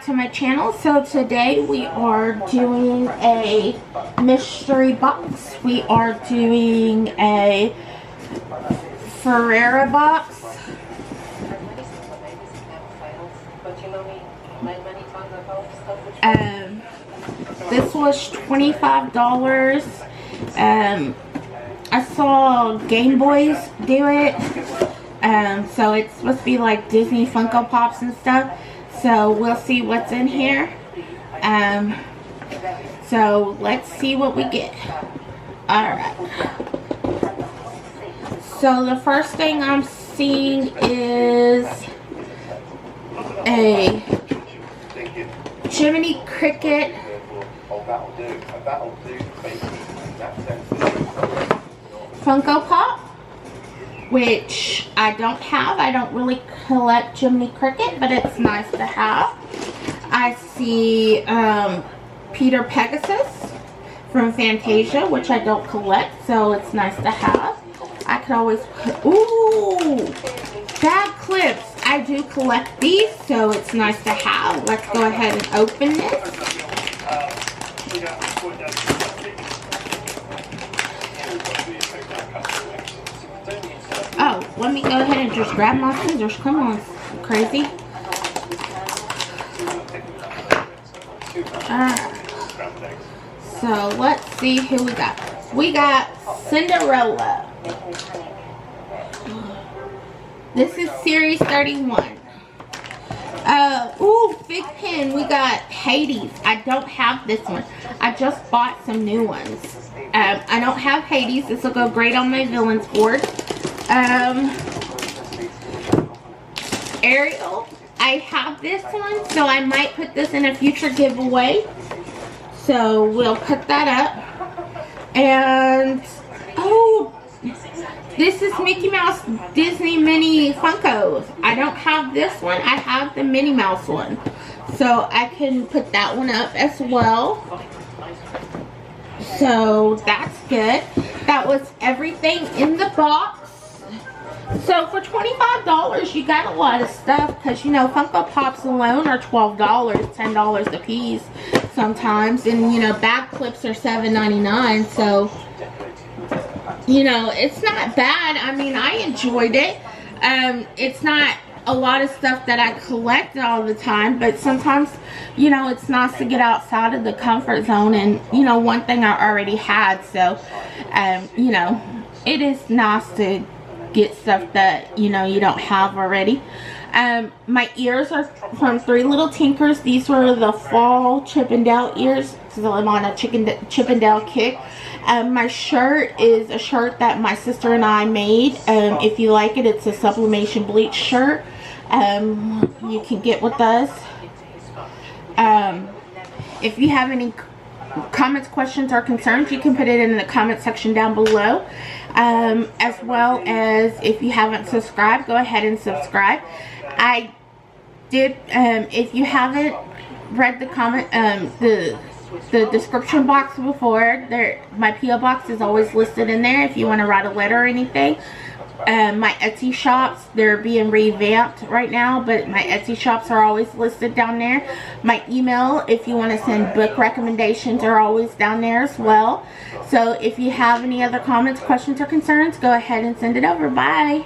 to my channel. So today we are doing a mystery box. We are doing a Ferrara Box. This was $25. I saw GaymeBoyz do it. So it's supposed to be like Disney Funko Pops and stuff. So we'll see what's in here. So let's see what we get. Alright. So the first thing I'm seeing is a Jiminy Cricket Funko Pop, which I don't have. I don't really collect Jiminy Cricket, but it's nice to have. I see Peter Pegasus from Fantasia, which I don't collect, so it's nice to have. I could always put, ooh, bag clips. I do collect these, so it's nice to have. Let's go ahead and open this. Oh, let me go ahead and just grab my scissors. Come on, crazy. Alright. So let's see who we got. We got Cinderella. This is series 31. Ooh, big pin. We got Hades. I don't have this one. I just bought some new ones. I don't have Hades. This will go great on my villains board. Ariel. I have this one, so I might put this in a future giveaway. So we'll put that up. And oh, this is Mickey Mouse Disney Mini Funkos. I don't have this one. I have the Minnie Mouse one. So I can put that one up as well. So that's good. That was everything in the box. So for $25, you got a lot of stuff. Because, you know, Funko Pops alone are $12, $10 a piece sometimes. And, you know, bag clips are $7.99. So, you know, it's not bad. I mean, I enjoyed it. It's not a lot of stuff that I collect all the time, but sometimes, you know, it's nice to get outside of the comfort zone. And, you know, one thing I already had, so, you know, it is nice to get stuff that, you know, you don't have already. My ears are from Three Little Tinkers. These were the fall Chip and Dale ears, because I'm on a Chip and Dale kick. My shirt is a shirt that my sister and I made. If you like it, it's a sublimation bleach shirt. You can get with us. If you have any comments, questions, or concerns, you can put it in the comment section down below. As well as if you haven't subscribed, go ahead and subscribe. I did, if you haven't read the comment, the description box before, my P.O. box is always listed in there if you want to write a letter or anything. My Etsy shops, they're being revamped right now, but my Etsy shops are always listed down there. My email, if you want to send book recommendations, are always down there as well. So if you have any other comments, questions, or concerns, go ahead and send it over. Bye.